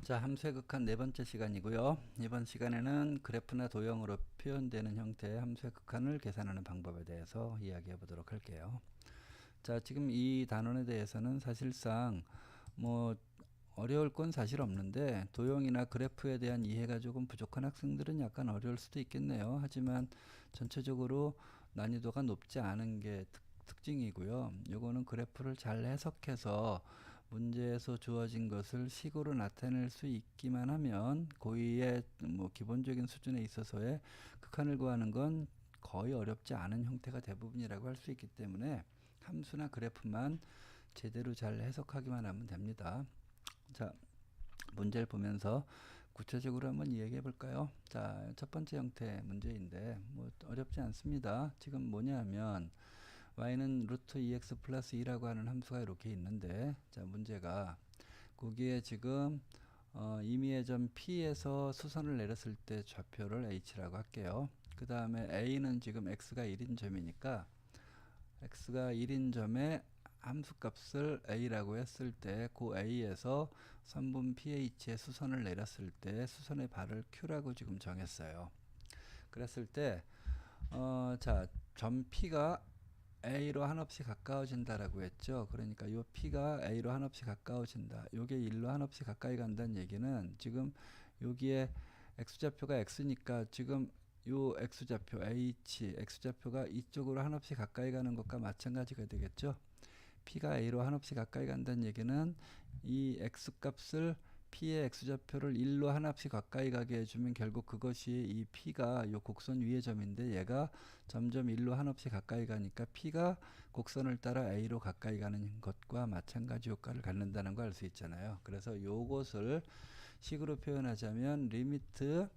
자, 함수의 극한 네 번째 시간이고요. 이번 시간에는 그래프나 도형으로 표현되는 형태의 함수의 극한을 계산하는 방법에 대해서 이야기해 보도록 할게요. 자, 지금 이 단원에 대해서는 사실상 뭐 어려울 건 사실 없는데 도형이나 그래프에 대한 이해가 조금 부족한 학생들은 약간 어려울 수도 있겠네요. 하지만 전체적으로 난이도가 높지 않은 게 특징이고요. 요거는 그래프를 잘 해석해서 문제에서 주어진 것을 식으로 나타낼 수 있기만 하면 고2의 뭐 기본적인 수준에 있어서의 극한을 구하는 건 거의 어렵지 않은 형태가 대부분이라고 할 수 있기 때문에 함수나 그래프만 제대로 잘 해석하기만 하면 됩니다. 자, 문제를 보면서 구체적으로 한번 이야기해 볼까요? 자, 첫 번째 형태 문제인데 뭐 어렵지 않습니다. 지금 뭐냐면 y는 루트 2x 플러스 2라고 하는 함수가 이렇게 있는데, 자, 문제가 거기에 지금 임의의 점 P에서 수선을 내렸을 때 좌표를 H라고 할게요. 그 다음에 A는 지금 x가 1인 점이니까 x가 1인 점에 함수값을 a라고 했을 때 그 a에서 선분 ph에 수선을 내렸을 때 수선의 발을 q라고 지금 정했어요. 그랬을 때 자, 점 p가 a로 한없이 가까워진다라고 했죠. 그러니까 요 p가 a로 한없이 가까워진다. 요게 1로 한없이 가까이 간다는 얘기는 지금 여기에 x좌표가 x니까 지금 요 x좌표 h x좌표가 이쪽으로 한없이 가까이 가는 것과 마찬가지가 되겠죠. p가 a로 한없이 가까이 간다는 얘기는 이 x값을 p의 x좌표를 1로 한없이 가까이 가게 해주면 결국 그것이 이 p가 요 곡선 위의 점인데 얘가 점점 1로 한없이 가까이 가니까 p가 곡선을 따라 a로 가까이 가는 것과 마찬가지 효과를 갖는다는 거 알 수 있잖아요. 그래서 요것을 식으로 표현하자면 리미트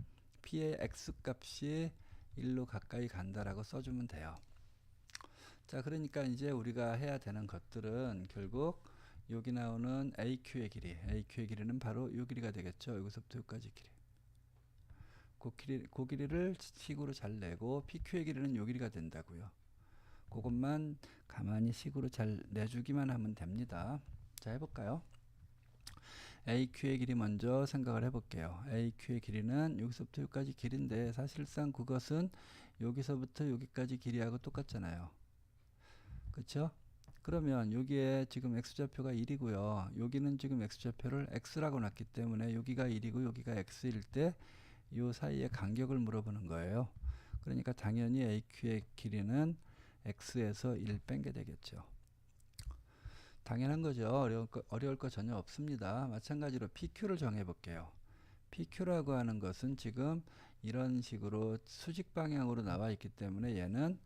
p의 x값이 1로 가까이 간다라고 써주면 돼요. 자, 그러니까 이제 우리가 해야 되는 것들은 결국 여기 나오는 AQ의 길이는 바로 이 길이가 되겠죠. 여기서부터 여기까지 길이. 그 길이를 식으로 잘 내고 PQ의 길이는 이 길이가 된다고요. 그것만 가만히 식으로 잘 내주기만 하면 됩니다. 자, 해볼까요? AQ의 길이 먼저 생각을 해볼게요. AQ의 길이는 여기서부터 여기까지 길인데 사실상 그것은 여기서부터 여기까지 길이하고 똑같잖아요. 그쵸? 그러면 여기에 지금 x좌표가 1이고요. 여기는 지금 x좌표를 x라고 놨기 때문에 여기가 1이고 여기가 x일 때 이 사이의 간격을 물어보는 거예요. 그러니까 당연히 AQ의 길이는 x에서 1 뺀 게 되겠죠. 당연한 거죠. 어려울 거 전혀 없습니다. 마찬가지로 PQ를 정해 볼게요. PQ라고 하는 것은 지금 이런 식으로 수직 방향으로 나와 있기 때문에 얘는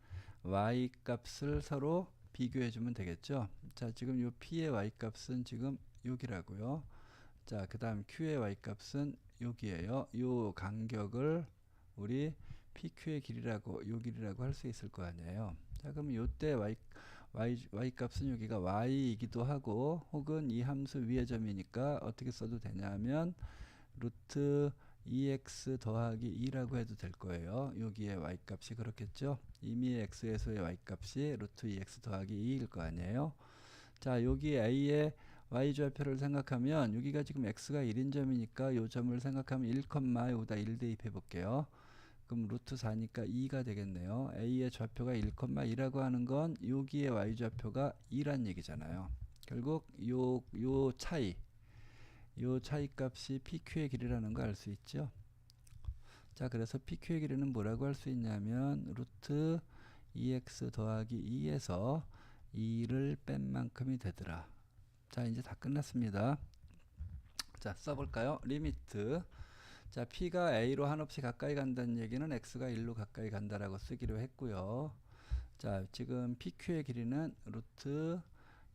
y 값을 서로 비교해 주면 되겠죠. 자, 지금 요 P의 y 값은 지금 여기라고요. 자, 그 다음 Q의 y 값은 여기에요. 요 간격을 우리 PQ의 길이라고, 요 길이라고 할 수 있을 거 아니에요. 자, 그럼 요때 y 값은 여기가 y이기도 하고, 혹은 이 함수 위의 점이니까 어떻게 써도 되냐면, 루트 2x 더하기 2라고 해도 될 거예요. 여기에 y값이 그렇겠죠. 이미 x에서의 y값이 루트 2x 더하기 2일 거 아니에요. 자, 여기 a의 y좌표를 생각하면 여기가 지금 x가 1인 점이니까 요 점을 생각하면 1, 여기다 1 대입해 볼게요. 그럼 루트 4니까 2가 되겠네요. a의 좌표가 1,2라고 하는 건 여기에 y좌표가 2란 얘기잖아요. 결국 요 차이, 요 차이값이 PQ의 길이라는 거 알 수 있죠. 자, 그래서 PQ의 길이는 뭐라고 할 수 있냐면 루트 2x 더하기 2에서 2를 뺀 만큼이 되더라. 자, 이제 다 끝났습니다. 자, 써볼까요? 리미트. 자, P가 A로 한없이 가까이 간다는 얘기는 X가 1로 가까이 간다라고 쓰기로 했고요. 자, 지금 PQ의 길이는 루트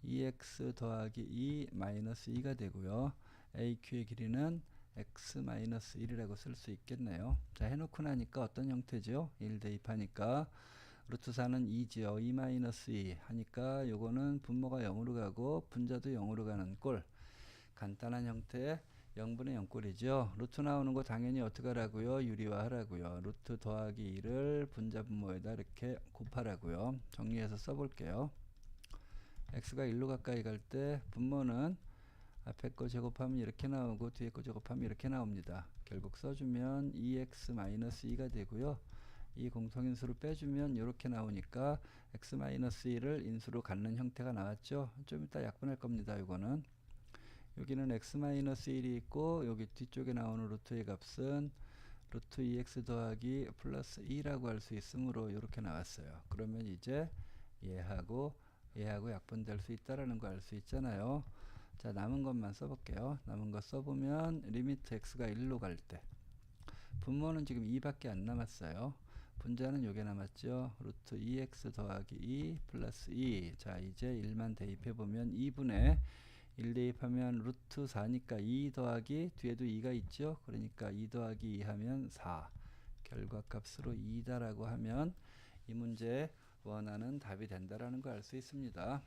2x 더하기 2 마이너스 2가 되고요. AQ의 길이는 x-1이라고 쓸 수 있겠네요. 자, 해놓고 나니까 어떤 형태죠? 1 대입하니까 루트 4는 2지요. 2-2 하니까 요거는 분모가 0으로 가고 분자도 0으로 가는 꼴. 간단한 형태의 0분의 0꼴이죠. 루트 나오는 거 당연히 어떻게 하라고요? 유리화 하라고요. 루트 더하기 2를 분자 분모에다 이렇게 곱하라고요. 정리해서 써볼게요. x가 1로 가까이 갈 때 분모는 앞에 거 제곱하면 이렇게 나오고 뒤에 거 제곱하면 이렇게 나옵니다. 결국 써주면 2x-2가 되고요. 이 공통인수를 빼주면 이렇게 나오니까 x-1을 인수로 갖는 형태가 나왔죠. 좀 이따 약분할 겁니다. 이거는 여기는 x-1이 있고 여기 뒤쪽에 나오는 루트의 값은 루트 2x 더하기 플러스 2라고 할 수 있으므로 이렇게 나왔어요. 그러면 이제 얘하고 약분될 수 있다라는 거 알 수 있잖아요. 자, 남은 것만 써볼게요. 남은 것 써보면 리미트 x가 1로 갈 때 분모는 지금 2밖에 안 남았어요. 분자는 요게 남았죠. 루트 2x 더하기 2 플러스 2. 자, 이제 1만 대입해보면 2분의 1 대입하면 루트 4니까 2 더하기 뒤에도 2가 있죠. 그러니까 2 더하기 2 하면 4. 결과값으로 2다라고 하면 이 문제에 원하는 답이 된다라는 걸 알 수 있습니다.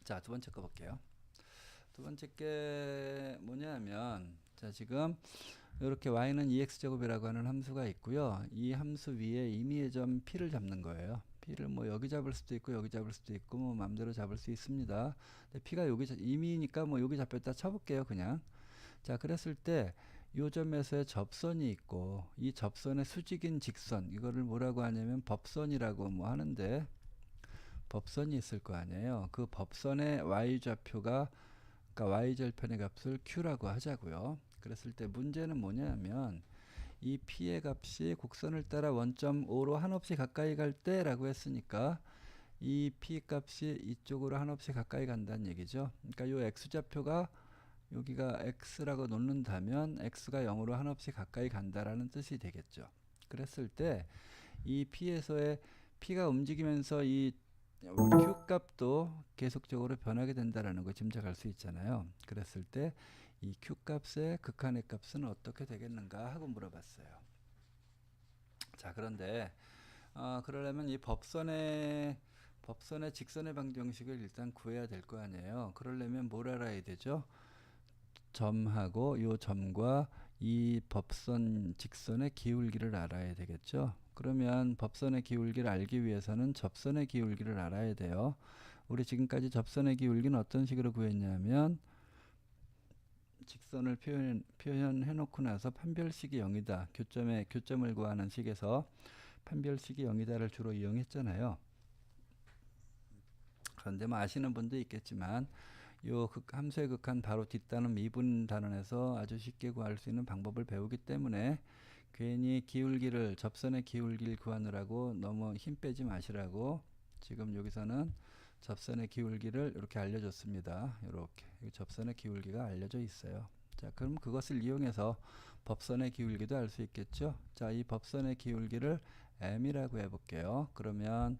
자, 두 번째 거 볼게요. 두 번째 게 뭐냐면 자, 지금 이렇게 y는 2x제곱이라고 하는 함수가 있고요. 이 함수 위에 임의의 점 p를 잡는 거예요. p를 뭐 여기 잡을 수도 있고 여기 잡을 수도 있고 뭐 마음대로 잡을 수 있습니다. 근데 p가 여기 임의니까 뭐 여기 잡혔다 쳐볼게요. 그냥. 자, 그랬을 때 요 점에서의 접선이 있고 이 접선의 수직인 직선 이거를 뭐라고 하냐면 법선이라고 뭐 하는데 법선이 있을 거 아니에요. 그 법선의 y좌표가 그러니까 y절편의 값을 q라고 하자고요. 그랬을 때 문제는 뭐냐면 이 p의 값이 곡선을 따라 1.5로 한없이 가까이 갈 때라고 했으니까 이 p 값이 이쪽으로 한없이 가까이 간다는 얘기죠. 그러니까 요 x좌표가 여기가 x라고 놓는다면 x가 0으로 한없이 가까이 간다라는 뜻이 되겠죠. 그랬을 때 이 p에서의 p가 움직이면서 이 q 값도 계속적으로 변하게 된다라는 거 짐작할 수 있잖아요. 그랬을 때 이 q 값의 극한의 값은 어떻게 되겠는가 하고 물어봤어요. 자, 그런데 그러려면 이 법선의 직선의 방정식을 일단 구해야 될 거 아니에요. 그러려면 뭘 알아야 되죠? 점하고 요 점과 이 법선 직선의 기울기를 알아야 되겠죠. 그러면 법선의 기울기를 알기 위해서는 접선의 기울기를 알아야 돼요. 우리 지금까지 접선의 기울기는 어떤 식으로 구했냐면 직선을 표현해 놓고 나서 판별식이 0이다. 교점을 구하는 식에서 판별식이 0이다를 주로 이용했잖아요. 그런데 뭐 아시는 분도 있겠지만 요 함수의 극한 바로 뒷단원 미분 단원에서 아주 쉽게 구할 수 있는 방법을 배우기 때문에 괜히 접선의 기울기를 구하느라고 너무 힘 빼지 마시라고 지금 여기서는 접선의 기울기를 이렇게 알려줬습니다. 이렇게 접선의 기울기가 알려져 있어요. 자, 그럼 그것을 이용해서 법선의 기울기도 알 수 있겠죠. 자, 이 법선의 기울기를 m이라고 해볼게요. 그러면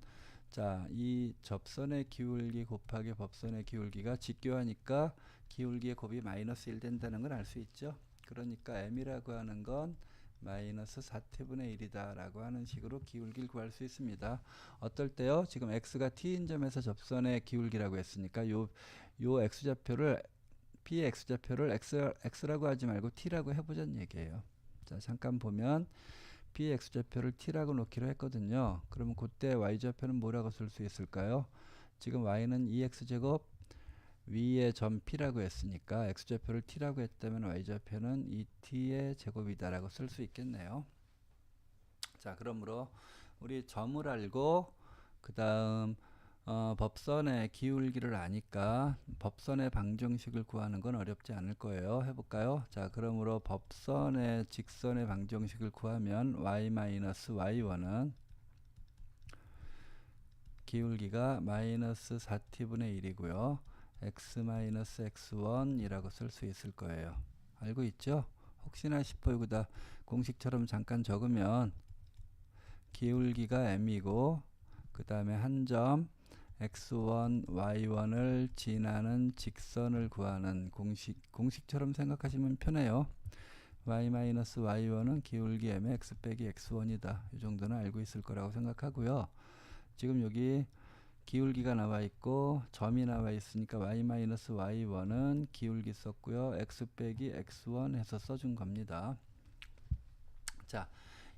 자, 이 접선의 기울기 곱하기 법선의 기울기가 직교하니까 기울기의 곱이 마이너스 1 된다는 걸 알 수 있죠. 그러니까 m이라고 하는 건 마이너스 4t분의 1이다 라고 하는 식으로 기울기를 구할 수 있습니다. 어떨 때요? 지금 x가 t인 점에서 접선의 기울기라고 했으니까 요 x좌표를 p의 x좌표를 x라고 하지 말고 t라고 해보자는 얘기예요. 자, 잠깐 보면 p의 x좌표를 t라고 놓기로 했거든요. 그러면 그때 y좌표는 뭐라고 쓸 수 있을까요? 지금 y는 2x제곱 위에 점 p라고 했으니까 x좌표를 t라고 했다면 y좌표는 2t의 제곱이다라고 쓸 수 있겠네요. 자, 그러므로 우리 점을 알고 그 다음 법선의 기울기를 아니까 법선의 방정식을 구하는 건 어렵지 않을 거예요. 해볼까요? 자, 그러므로 법선의 직선의 방정식을 구하면 y-y1은 기울기가 마이너스 4t분의 1이고요. x-x1이라고 쓸 수 있을 거예요. 알고 있죠? 혹시나 싶어 여기다 공식처럼 잠깐 적으면 기울기가 m이고 그 다음에 한 점 x1, y1을 지나는 직선을 구하는 공식처럼 생각하시면 편해요. y-y1은 기울기 m의 x 빼기 x1이다. 이 정도는 알고 있을 거라고 생각하고요. 지금 여기 기울기가 나와 있고 점이 나와 있으니까 y-y1은 기울기 썼고요. x 빼기 x1 해서 써준 겁니다. 자,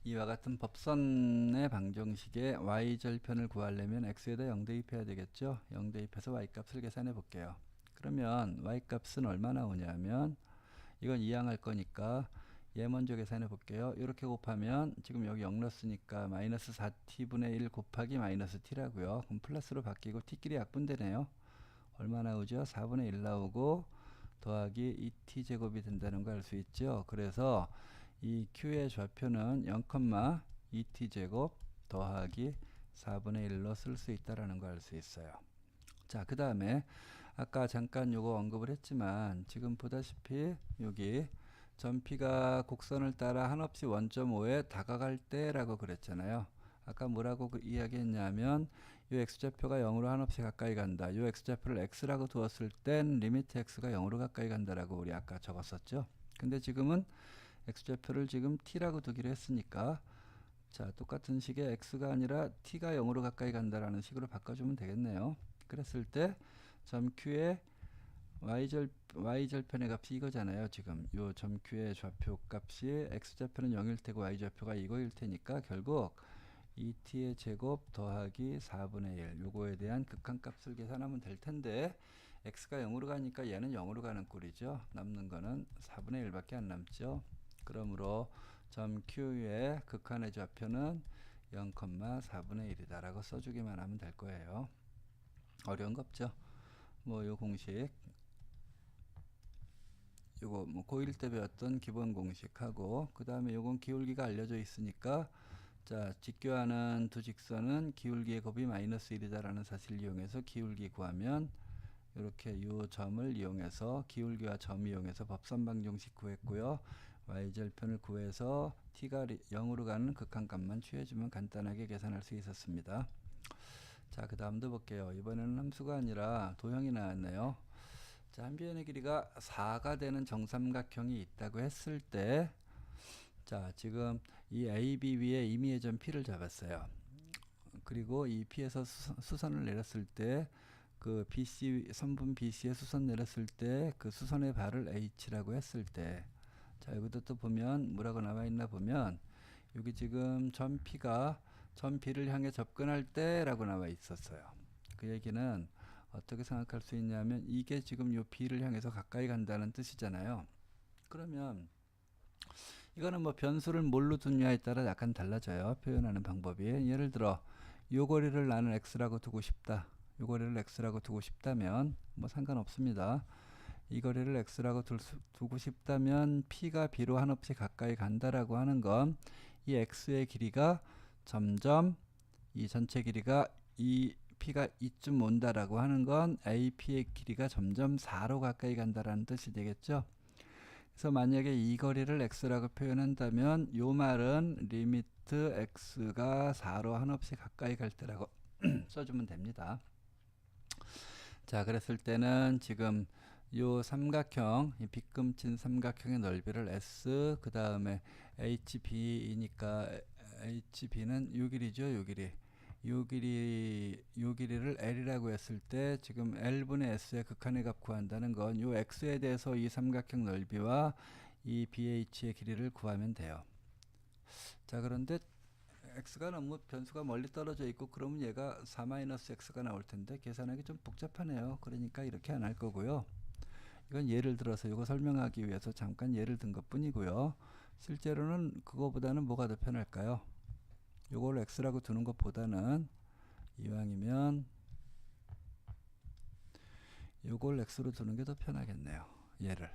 이와 같은 법선의 방정식에 y절편을 구하려면 x에다 0 대입해야 되겠죠. 0 대입해서 y값을 계산해 볼게요. 그러면 y 값은 얼마 나오냐면 이건 이항할 거니까 얘 먼저 계산해 볼게요. 이렇게 곱하면 지금 여기 0 넣었으니까 마이너스 4t분의 1 곱하기 마이너스 t라고요. 그럼 플러스로 바뀌고 t끼리 약분되네요. 얼마 나오죠? 4분의 1 나오고 더하기 2t제곱이 된다는 걸 알 수 있죠. 그래서 이 q의 좌표는 0,2t제곱 더하기 4분의 1로 쓸 수 있다라는 걸 알 수 있어요. 자, 그 다음에 아까 잠깐 요거 언급을 했지만 지금 보다시피 여기 점피가 곡선을 따라 한없이 원점 O에 다가갈 때라고 그랬잖아요. 아까 뭐라고 이야기했냐면 요 x좌표가 0으로 한없이 가까이 간다. 요 x좌표를 x라고 두었을 땐 리미트 x가 0으로 가까이 간다라고 우리 아까 적었었죠. 근데 지금은 x좌표를 지금 t라고 두기로 했으니까 자, 똑같은 식의 x가 아니라 t가 0으로 가까이 간다라는 식으로 바꿔주면 되겠네요. 그랬을 때 점 q의 y절편의 값이 이거잖아요. 지금 요 점 q의 좌표 값이 x좌표는 0일 테고 y좌표가 이거일 테니까 결국 2t의 제곱 더하기 4분의 1 요거에 대한 극한값을 계산하면 될 텐데 x가 0으로 가니까 얘는 0으로 가는 꼴이죠. 남는 거는 4분의 1밖에 안 남죠. 그러므로 점 q의 극한의 좌표는 0,4분의 1이다 라고 써주기만 하면 될 거예요. 어려운 거 없죠. 뭐 요 공식 요거 뭐 고1 때 배웠던 기본 공식하고 그 다음에 요건 기울기가 알려져 있으니까 자, 직교하는 두 직선은 기울기의 곱이 마이너스 1이다 라는 사실을 이용해서 기울기 구하면 이렇게 요 점을 이용해서 기울기와 점 이용해서 법선 방정식 구했고요. y절편을 구해서 t가 0으로 가는 극한값만 취해주면 간단하게 계산할 수 있었습니다. 자, 그 다음도 볼게요. 이번에는 함수가 아니라 도형이 나왔네요. 자, 한 변의 길이가 4가 되는 정삼각형이 있다고 했을 때 자, 지금 이 AB 위에 임의의 점 P를 잡았어요. 그리고 이 P에서 수선을 내렸을 때 그 BC 선분 BC에 수선 내렸을 때 그 수선의 발을 H라고 했을 때 자, 여기도 또 보면 뭐라고 나와 있나 보면 여기 지금 점 P가 점 B를 향해 접근할 때라고 나와 있었어요. 그 얘기는 어떻게 생각할 수 있냐면 이게 지금 요 B를 향해서 가까이 간다는 뜻이잖아요. 그러면 이거는 뭐 변수를 뭘로 두냐에 따라 약간 달라져요. 표현하는 방법이. 예를 들어 요 거리를 나는 x라고 두고 싶다. 요 거리를 x라고 두고 싶다면 뭐 상관없습니다. 이 거리를 x라고 두고 싶다면 p가 b로 한없이 가까이 간다라고 하는 건 이 x의 길이가 점점 이 전체 길이가 이 p가 이쯤 온다라고 하는 건 ap의 길이가 점점 4로 가까이 간다라는 뜻이 되겠죠. 그래서 만약에 이 거리를 x라고 표현한다면 요 말은 리미트 x가 4로 한없이 가까이 갈 때라고 써주면 됩니다. 자, 그랬을 때는 지금 요 삼각형, 이 빗금친 삼각형의 넓이를 s, 그 다음에 hb이니까 hb는 요 길이죠, 요 길이. 요 길이를 L이라고 했을 때 지금 L분의 S의 극한의 값 구한다는 건 요 X에 대해서 이 삼각형 넓이와 이 BH의 길이를 구하면 돼요. 자, 그런데 X가 너무 변수가 멀리 떨어져 있고 그러면 얘가 4-X가 나올 텐데 계산하기 좀 복잡하네요. 그러니까 이렇게 안 할 거고요. 이건 예를 들어서 이거 설명하기 위해서 잠깐 예를 든 것 뿐이고요. 실제로는 그거보다는 뭐가 더 편할까요? 요걸 x라고 두는 것보다는 이왕이면 요걸 x로 두는 게 더 편하겠네요. 얘를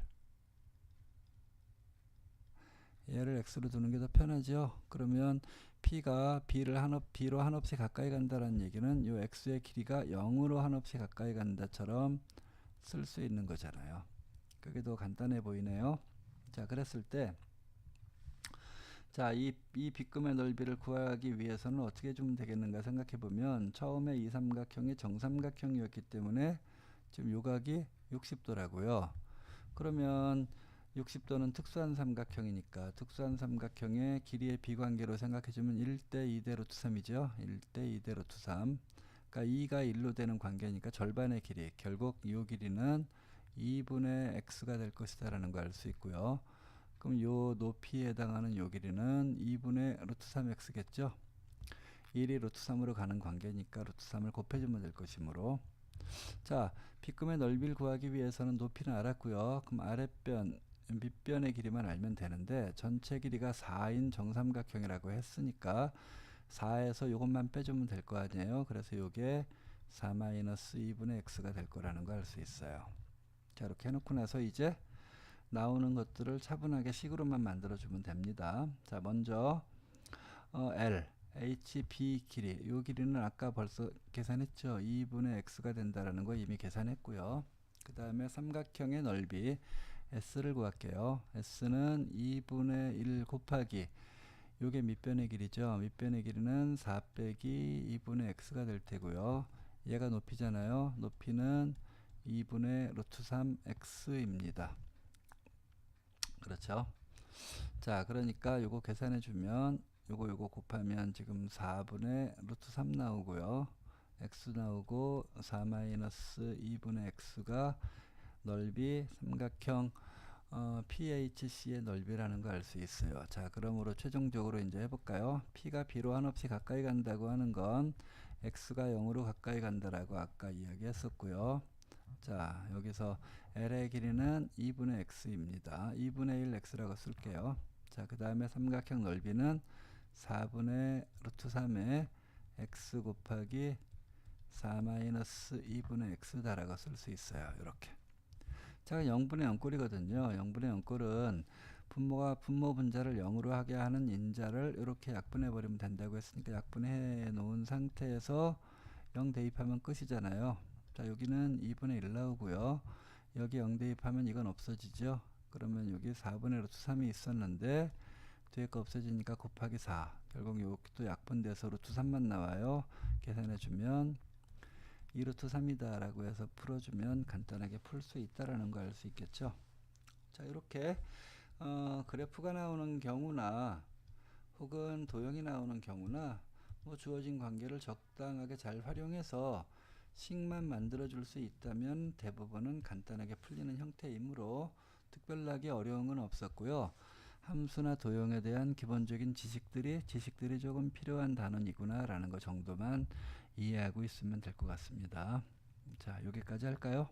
x로 두는 게 더 편하죠. 그러면 p가 b로 한없이 가까이 간다는 얘기는 요 x의 길이가 0으로 한없이 가까이 간다처럼 쓸 수 있는 거잖아요. 그게 더 간단해 보이네요. 자, 그랬을 때 자, 이 빗금의 넓이를 구하기 위해서는 어떻게 해주면 되겠는가 생각해 보면 처음에 이 삼각형이 정삼각형이었기 때문에 지금 요각이 60도라고요. 그러면 60도는 특수한 삼각형이니까 특수한 삼각형의 길이의 비관계로 생각해주면 1대 2대 루트 3이죠. 1대 2대 루트 3. 그러니까 2가 1로 되는 관계니까 절반의 길이. 결국 이 길이는 2분의 x가 될 것이다 라는 걸 알 수 있고요. 그럼 요 높이에 해당하는 요 길이는 2분의 루트 3x겠죠. 1이 루트 3으로 가는 관계니까 루트 3을 곱해주면 될 것이므로 자, B금의 넓이를 구하기 위해서는 높이는 알았고요. 그럼 아랫변, 밑변의 길이만 알면 되는데 전체 길이가 4인 정삼각형이라고 했으니까 4에서 요것만 빼주면 될 거 아니에요. 그래서 요게 4-2분의 x가 될 거라는 거 알 수 있어요. 자, 이렇게 해놓고 나서 이제 나오는 것들을 차분하게 식으로만 만들어주면 됩니다. 자, 먼저 L, HB 길이, 이 길이는 아까 벌써 계산했죠. 2분의 x가 된다라는 거 이미 계산했고요. 그 다음에 삼각형의 넓이 S를 구할게요. S는 2분의 1 곱하기 요게 밑변의 길이죠. 밑변의 길이는 4 빼기 2분의 x가 될 테고요. 얘가 높이잖아요. 높이는 2분의 루트 3x입니다. 그렇죠. 자, 그러니까 요거 계산해 주면 요거 곱하면 지금 4분의 루트 3 나오고요. x 나오고 4 마이너스 2분의 x가 넓이 삼각형 PHC의 넓이라는 거 알 수 있어요. 자, 그러므로 최종적으로 이제 해볼까요? P가 B로 한없이 가까이 간다고 하는 건 X가 0으로 가까이 간다라고 아까 이야기했었고요. 자, 여기서 L의 길이는 2분의 X입니다. 2분의 1 X라고 쓸게요. 자, 그 다음에 삼각형 넓이는 4분의 루트 3에 X 곱하기 4 마이너스 2분의 X다라고 쓸 수 있어요. 이렇게. 자, 0분의 0꼴이거든요. 0분의 0꼴은 분모가 분모 분자를 0으로 하게 하는 인자를 이렇게 약분해 버리면 된다고 했으니까 약분해 놓은 상태에서 0 대입하면 끝이잖아요. 자, 여기는 2분의 1 나오고요. 여기 0 대입하면 이건 없어지죠. 그러면 여기 4분의 루트 3이 있었는데 뒤에 거 없어지니까 곱하기 4. 결국 이것도 약분돼서 루트 3만 나와요. 계산해 주면 2루트 3이다 라고 해서 풀어주면 간단하게 풀 수 있다라는 거 알 수 있겠죠. 자, 이렇게 그래프가 나오는 경우나 혹은 도형이 나오는 경우나 뭐 주어진 관계를 적당하게 잘 활용해서 식만 만들어 줄 수 있다면 대부분은 간단하게 풀리는 형태이므로 특별하게 어려운 건 없었고요. 함수나 도형에 대한 기본적인 지식들이 조금 필요한 단원이구나 라는 거 정도만 이해하고 있으면 될 것 같습니다. 자, 여기까지 할까요?